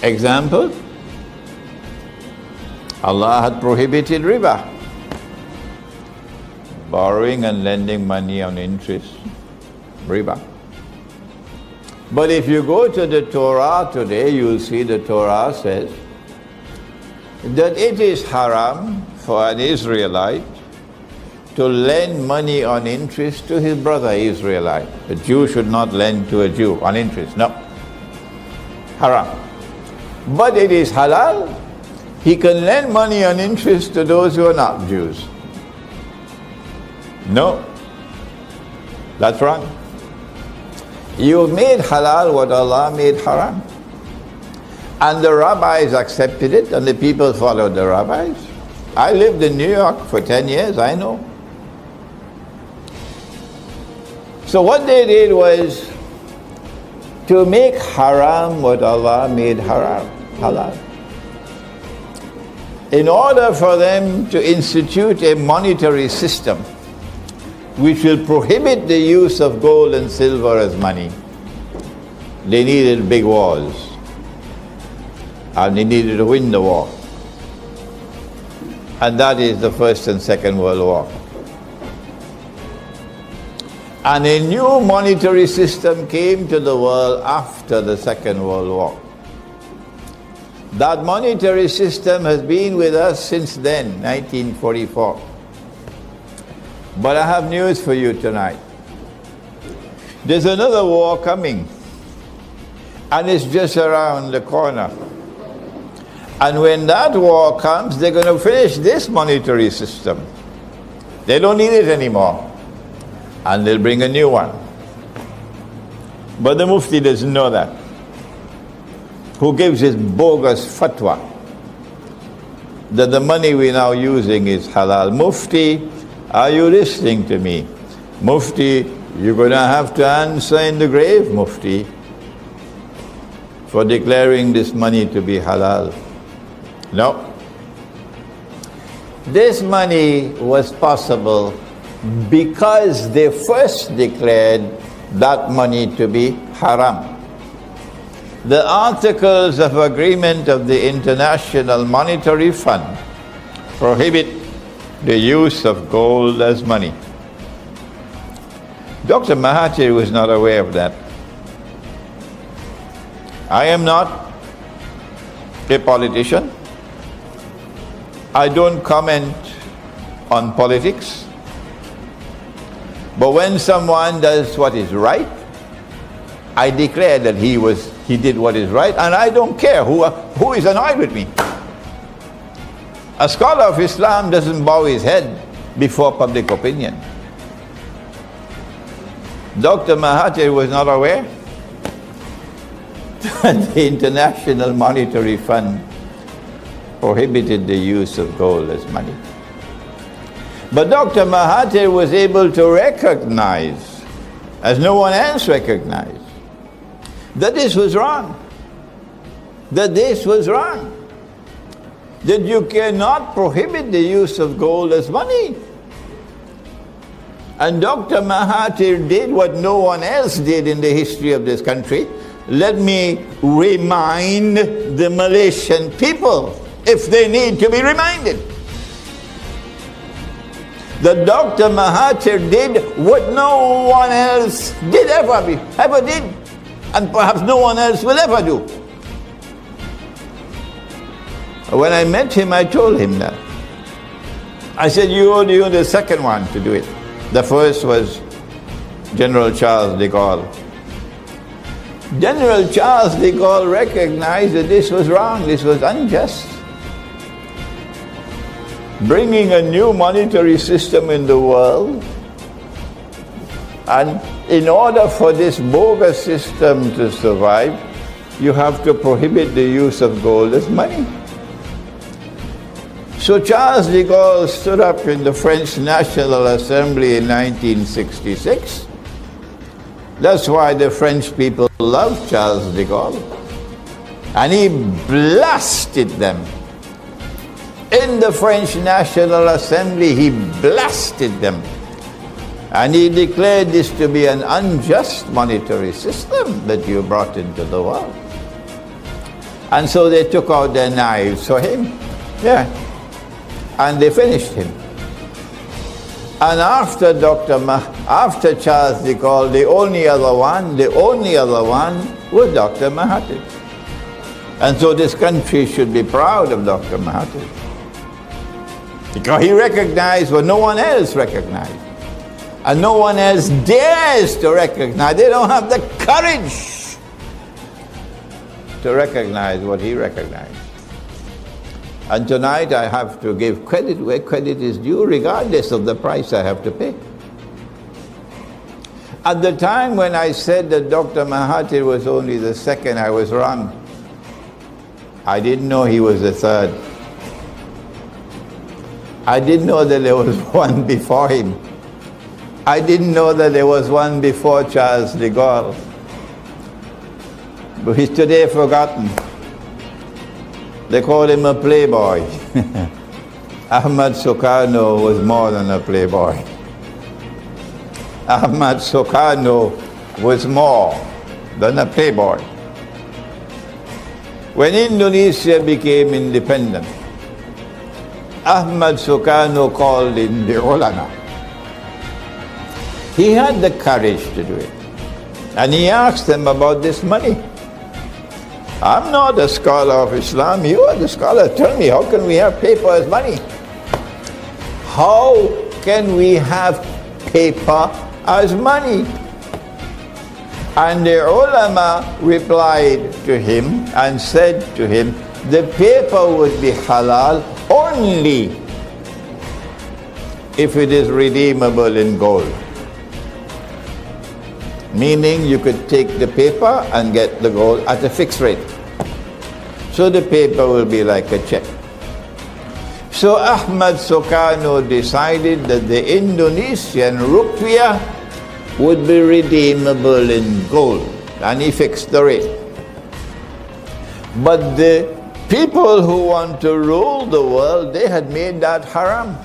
Example, Allah had prohibited riba, borrowing and lending money on interest, riba. But if you go to the Torah today, you'll see the Torah says that it is haram for an Israelite to lend money on interest to his brother Israelite. A Jew should not lend to a Jew on interest, no. Haram. But it is halal. He can lend money on interest to those who are not Jews. No. That's wrong. You've made halal what Allah made haram. And the rabbis accepted it, and the people followed the rabbis. I lived in New York for 10 years, I know. So what they did was to make haram what Allah made halal. In order for them to institute a monetary system which will prohibit the use of gold and silver as money, they needed big wars. And they needed to win the war. And that is the First and Second World War. And a new monetary system came to the world after the Second World War. That monetary system has been with us since then, 1944. But I have news for you tonight. There's another war coming, and it's just around the corner. And when that war comes, they're going to finish this monetary system. They don't need it anymore. And they'll bring a new one. But the Mufti doesn't know that. Who gives his bogus fatwa that the money we're now using is halal. Mufti, are you listening to me? Mufti, you're going to have to answer in the grave, Mufti, for declaring this money to be halal. No. This money was possible because they first declared that money to be haram. The Articles of Agreement of the International Monetary Fund prohibit the use of gold as money. Dr. Mahathir was not aware of that. I am not a politician. I don't comment on politics. But when someone does what is right, I declare that he did what is right, and I don't care who is annoyed with me. A scholar of Islam doesn't bow his head before public opinion. Dr. Mahathir was not aware that the International Monetary Fund prohibited the use of gold as money. But Dr. Mahathir was able to recognize, as no one else recognized, that this was wrong. That this was wrong. That you cannot prohibit the use of gold as money. And Dr. Mahathir did what no one else did in the history of this country. Let me remind the Malaysian people, if they need to be reminded, that Dr. Mahathir did what no one else did ever did, and perhaps no one else will ever do. When I met him, I told him that. I said, you're the second one to do it. The first was General Charles de Gaulle. General Charles de Gaulle recognized that this was wrong, this was unjust. Bringing a new monetary system in the world, and in order for this bogus system to survive, you have to prohibit the use of gold as money. So Charles de Gaulle stood up in the French National Assembly in 1966. That's why the French people loved Charles de Gaulle. And he blasted them. In the French National Assembly, he blasted them. And he declared this to be an unjust monetary system that you brought into the world. And so they took out their knives for him. Yeah. And they finished him. And after after Charles de Gaulle, the only other one was Dr. Mahathir. And so this country should be proud of Dr. Mahathir. Because he recognized what no one else recognized. And no one else dares to recognize. They don't have the courage to recognize what he recognized. And tonight I have to give credit where credit is due, regardless of the price I have to pay. At the time when I said that Dr. Mahathir was only the second, I was wrong. I didn't know he was the third. I didn't know that there was one before him. I didn't know that there was one before Charles de Gaulle. But he's today forgotten. They call him a playboy. Ahmad Sukarno was more than a playboy. Ahmad Sukarno was more than a playboy. When Indonesia became independent, Ahmad Sukarno called in the ulama. He had the courage to do it. And he asked them about this money. I'm not a scholar of Islam, you are the scholar. Tell me, how can we have paper as money? How can we have paper as money? And the ulama replied to him and said to him, the paper would be halal only if it is redeemable in gold. Meaning you could take the paper and get the gold at a fixed rate. So the paper will be like a check. So Ahmad Sukarno decided that the Indonesian rupiah would be redeemable in gold, and he fixed the rate. But the people who want to rule the world, they had made that haram.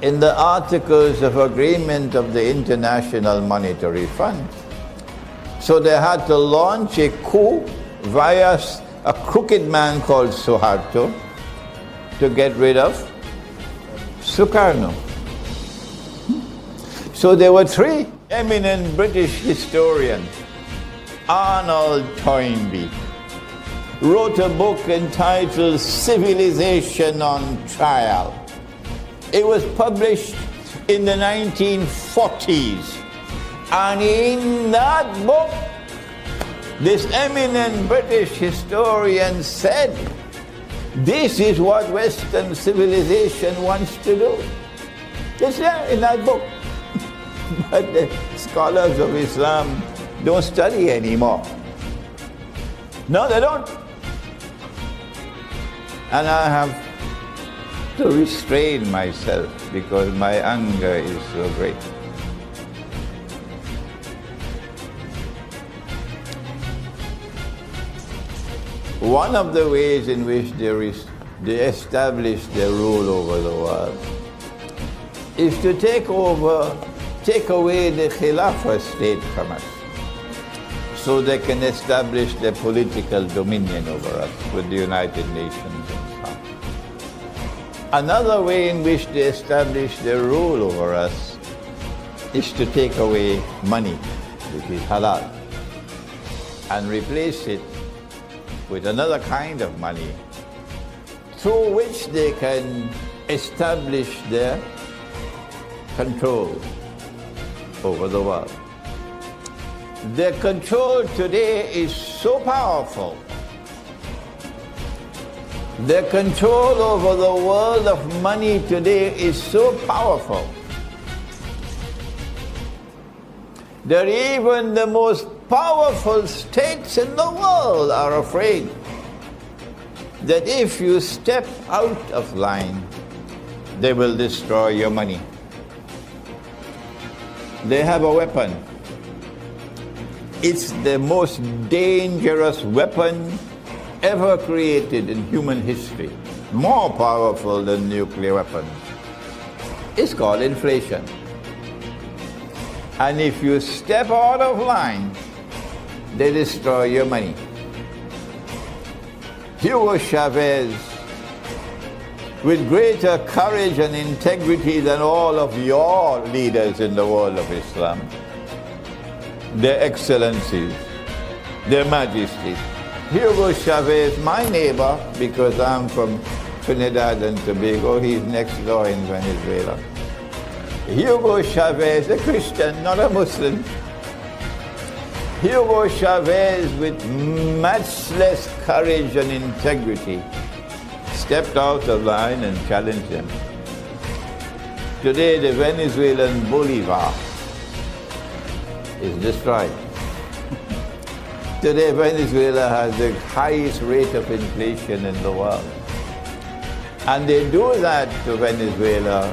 In the Articles of Agreement of the International Monetary Fund. So they had to launch a coup via a crooked man called Suharto to get rid of Sukarno. So there were three eminent British historians. Arnold Toynbee wrote a book entitled Civilization on Trial. It was published in the 1940s. And in that book, this eminent British historian said, this is what Western civilization wants to do. It's there in that book. But the scholars of Islam don't study anymore. No, they don't. And I have to restrain myself because my anger is so great. One of the ways in which they establish their rule over the world is to take away the Khilafah state from us, so they can establish their political dominion over us with the United Nations. Another way in which they establish their rule over us is to take away money, which is halal, and replace it with another kind of money through which they can establish their control over the world. Their control today is so powerful. Their control over the world of money today is so powerful that even the most powerful states in the world are afraid that if you step out of line, they will destroy your money. They have a weapon. It's the most dangerous weapon ever created in human history, more powerful than nuclear weapons. It's called inflation. And if you step out of line, they destroy your money. Hugo Chavez, with greater courage and integrity than all of your leaders in the world of Islam, their excellencies, their majesties. Hugo Chavez, my neighbor, because I'm from Trinidad and Tobago, he's next door in Venezuela. Hugo Chavez, a Christian, not a Muslim. Hugo Chavez, with matchless courage and integrity, stepped out of line and challenged him. Today, the Venezuelan Bolivar is destroyed. Today, Venezuela has the highest rate of inflation in the world. And they do that to Venezuela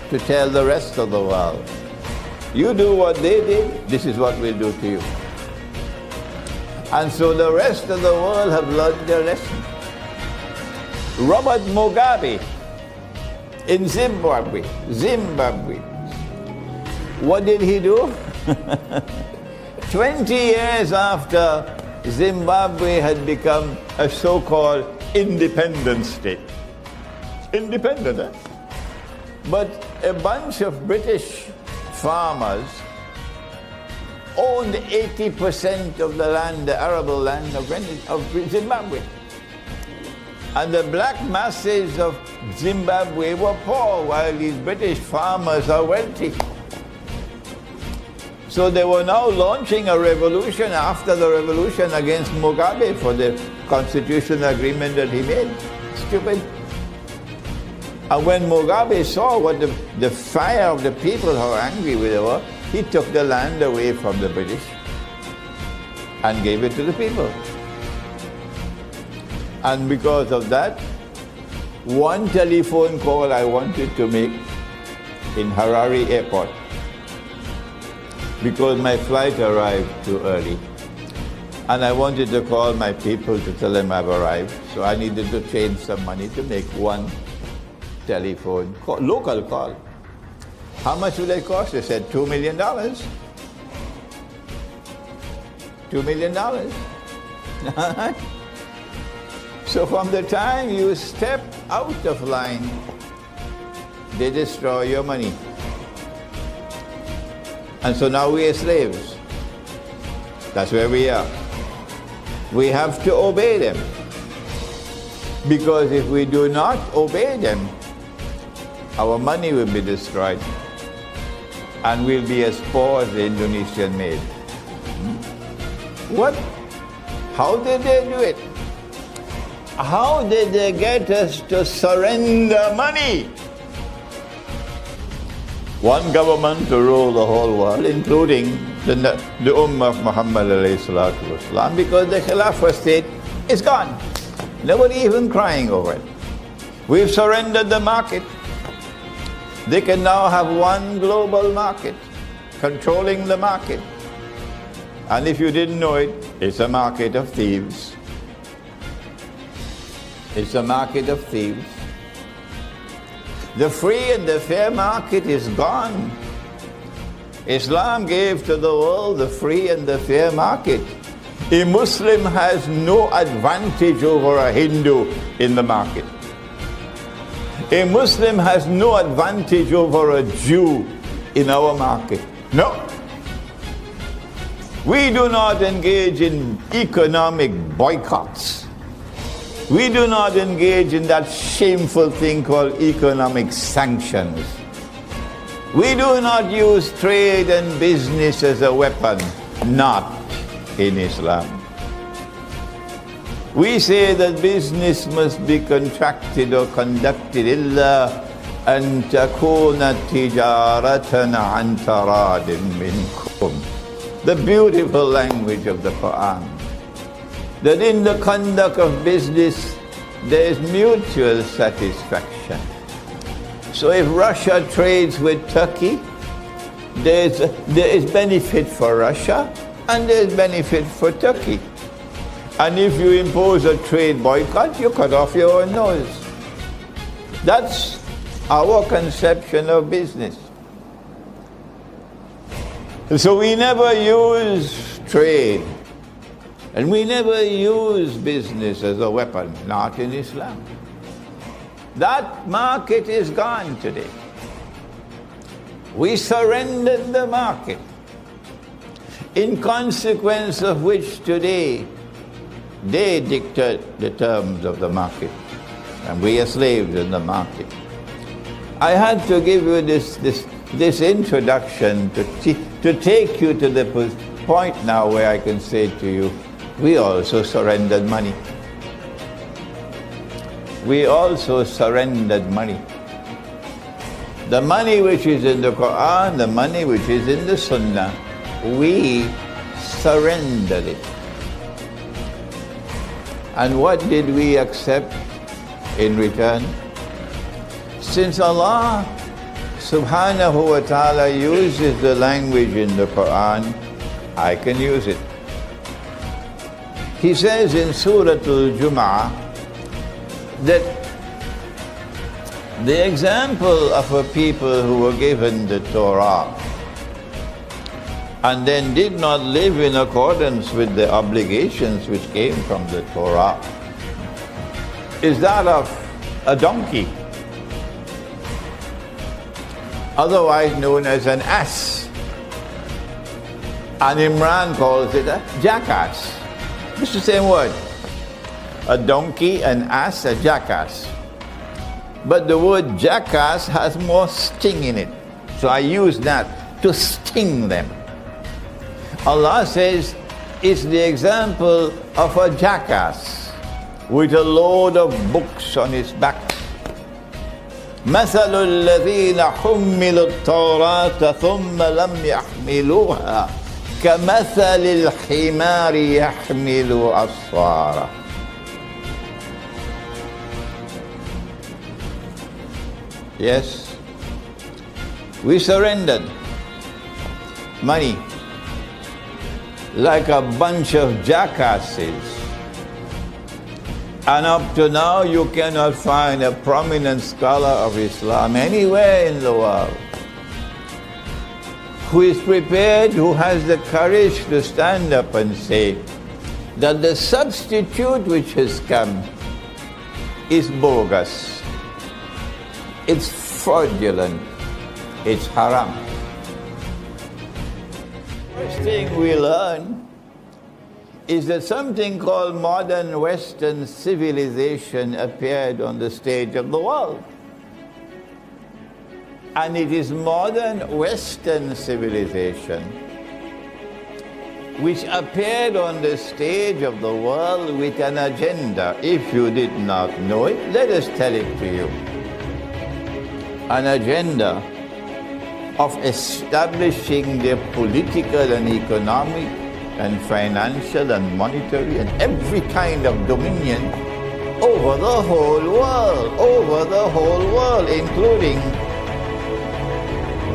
to tell the rest of the world, you do what they did, this is what we'll do to you. And so the rest of the world have learned their lesson. Robert Mugabe in Zimbabwe. What did he do? 20 years after Zimbabwe had become a so-called independent state. Independent, eh? But a bunch of British farmers owned 80% of the land, the arable land of Zimbabwe. And the black masses of Zimbabwe were poor, while these British farmers are wealthy. So they were now launching a revolution after the revolution against Mugabe for the constitutional agreement that he made. Stupid. And when Mugabe saw what the fire of the people, how angry they were, he took the land away from the British and gave it to the people. And because of that, one telephone call I wanted to make in Harare airport, because my flight arrived too early, and I wanted to call my people to tell them I've arrived, so I needed to change some money to make one telephone call, local call. How much will it cost? They said $2 million. $2 million. So from the time you step out of line, they destroy your money. And so now we are slaves. That's where we are. We have to obey them. Because if we do not obey them, our money will be destroyed. And we'll be as poor as the Indonesian made. What? How did they do it? How did they get us to surrender money? One government to rule the whole world, including the Ummah of Muhammad alayhi salatu wasalam, because the Khilafah state is gone. Nobody even crying over it. We've surrendered the market. They can now have one global market, controlling the market. And if you didn't know it, it's a market of thieves. It's a market of thieves. The free and the fair market is gone. Islam gave to the world the free and the fair market. A Muslim has no advantage over a Hindu in the market. A Muslim has no advantage over a Jew in our market. No. We do not engage in economic boycotts. We do not engage in that shameful thing called economic sanctions. We do not use trade and business as a weapon, not in Islam. We say that business must be contracted or conducted إِلَّا أَن تَكُونَ تِجَارَةً عَنْ تَرَادٍ مِنْكُمْ. The beautiful language of the Quran. That in the conduct of business, there is mutual satisfaction. So if Russia trades with Turkey, there is benefit for Russia and there is benefit for Turkey. And if you impose a trade boycott, you cut off your own nose. That's our conception of business. So we never use trade And we never use business as a weapon, not in Islam. That market is gone today. We surrendered the market, in consequence of which today they dictate the terms of the market, and we are slaves in the market. I had to give you this introduction to take you to the point now where I can say to you, we also surrendered money. We also surrendered money. The money which is in the Quran, the money which is in the Sunnah, we surrendered it. And what did we accept in return? Since Allah subhanahu wa ta'ala uses the language in the Quran, I can use it. He says in Surah Al-Jum'ah that the example of a people who were given the Torah and then did not live in accordance with the obligations which came from the Torah is that of a donkey, otherwise known as an ass. And Imran calls it a jackass. It's the same word. A donkey, an ass, a jackass. But the word jackass has more sting in it. So I use that to sting them. Allah says it's the example of a jackass with a load of books on his back. مثل الذين حملوا التوراة ثم لم يحملوها كمثل الحمار يحمل أسفارا. Yes, we surrendered money like a bunch of jackasses. And up to now, you cannot find a prominent scholar of Islam anywhere in the world who is prepared, who has the courage to stand up and say that the substitute which has come is bogus, it's fraudulent, it's haram. First thing we learn is that something called modern Western civilization appeared on the stage of the world. And it is modern Western civilization which appeared on the stage of the world with an agenda. If you did not know it, let us tell it to you. An agenda of establishing their political and economic and financial and monetary and every kind of dominion over the whole world, including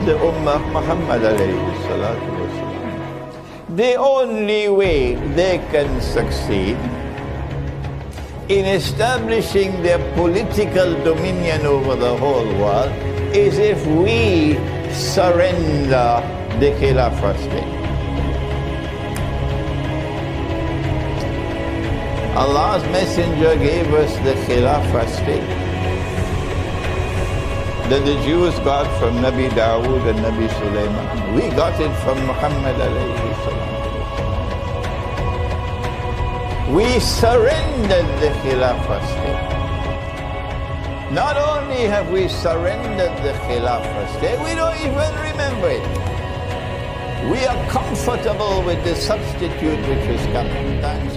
the Ummah of Muhammad alayhi salatu wasalam. The only way they can succeed in establishing their political dominion over the whole world is if we surrender the Khilafah state. Allah's Messenger gave us the Khilafah state that the Jews got from Nabi Dawood and Nabi Sulaiman. We got it from Muhammad alayhi salam. We surrendered the Khilafah state. Not only have we surrendered the Khilafah state, we don't even remember it. We are comfortable with the substitute which is coming. Thanks.